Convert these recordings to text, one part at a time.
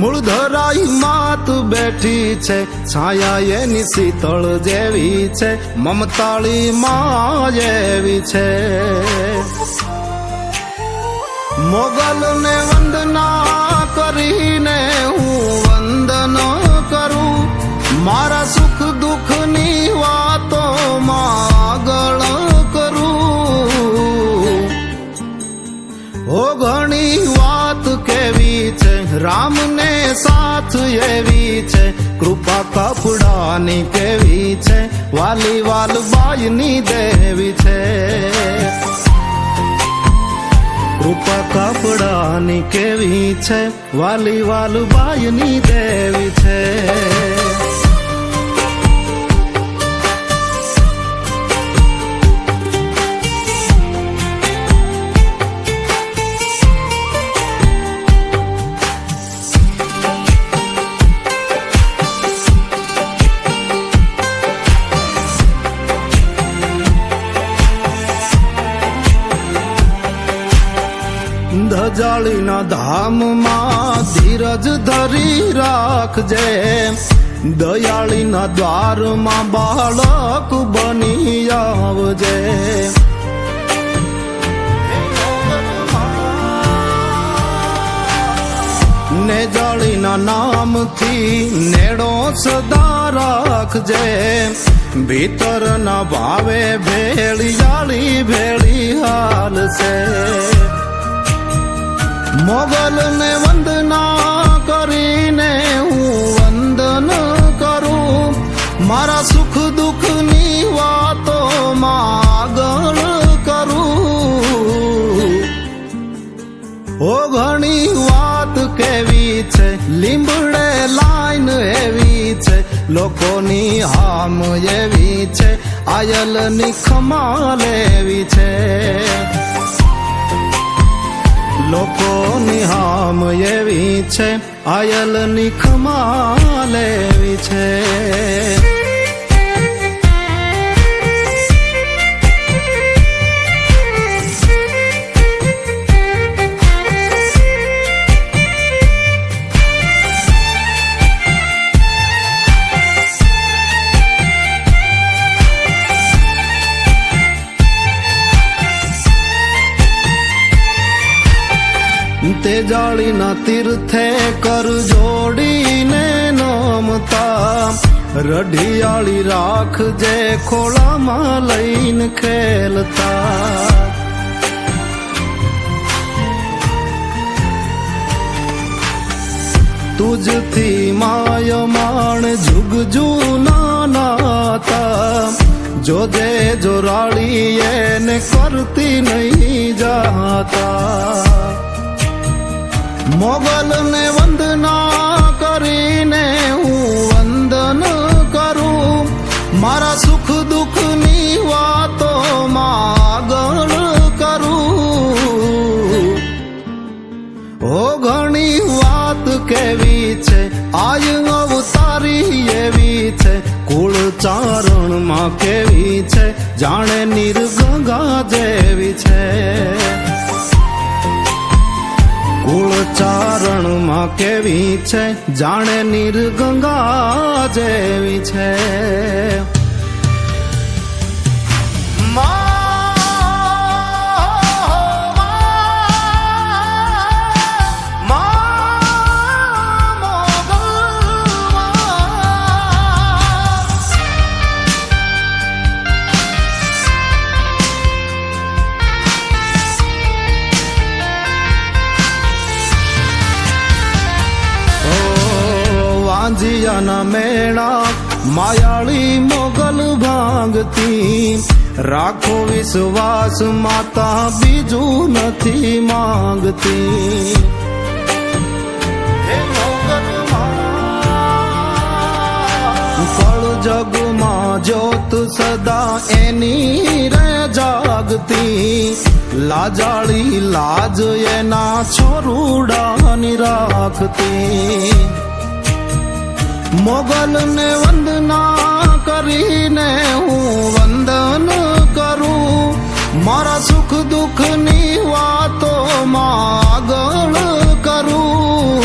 મૂળધરાઈ માત બેઠી છે, છાયા એની શીતળ જેવી છે, મમતાળી માં જેવી છે. મોગલ ને વંદના કરીને હું વંદન કરું, મારા સુખ દુઃખ ની વાતો આગળ કરું. ઓ ઘણી વાત કેવી છે, રામ ને સાથ એવી છે, કૃપા કપડાની કેવી છે, વાલી વાલબાઈ ની દેવી છે. કૃપા કપડાની કેવી છે, વાલી વાલબાઈ ની દેવી છે. ધજાળીના ધામમાં ધીરજ ધરી રાખજે, દયાળીના દ્વારમાં બાળક બની આવજે. નેજાળીના નામથી નેડો સદા રાખજે, ભીતરના ભાવે ભેળિયાળી ભેળી હાલશે. મોગલ ને વંદના કરીને હું વંદન કરું, મારા સુખ દુઃખ ની વાતો આગળ કરું. ઓ ઘણી વાત કેવી છે, લીંબડે લાઈન એવી છે, લોકોની હામ એવી છે, આયલની ખમાલ એવી છે. લોકોની હામ એવી છે, આયલની ખમાલ એવી છે. તેજાળીના તીર્થે કર જોડીને નમતા, રઢિયાળી રાખજે ખોળામાં લઈને ખેલતા. તુજથી માય માણ જુગ જૂના નાતા, જોજે જોરાળી એને કરતી નહીં જાતા. મોગલ ને વંદના કરીને હું વંદન કરું, મારા સુખ દુઃખ ની વાતો આગળ કરું. ઓ ઘણી વાત કેવી છે, આય અવતારી એવી છે, કુળ ચારણમાં કેવી છે, જાણે નિર્ગંગા જેવી છે. કુળ ચારણમાં કેવી છે, જાણે નિર્ગંગા જેવી છે. મા માંજિયાના મેળા માયાળી મોગલ ભાંગતી રાખો વિશ્વાસ માતા બીજું નથી માંગતી હે મોગલ કળ જગમાં જ્યોત સદા એની રે જાગતી લાજાળી લાજ એના છોરુડાની રાખતી મોગલ ને વંદના કરીને હું વંદન કરું મારા સુખ દુઃખની વાતો આગળ કરું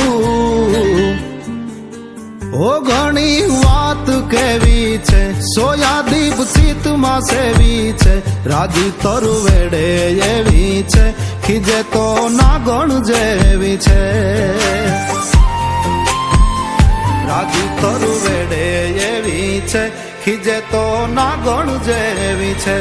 ઓ ઘણી વાત કેવી છે સોયાદીપ ચિતમાં સેવી છે રાજી તરવેડે એવી છે ખીજે તો નાગણ જેવી છે રાજી તરવેડે એવી છે ખીજે તો નાગણ જેવી છે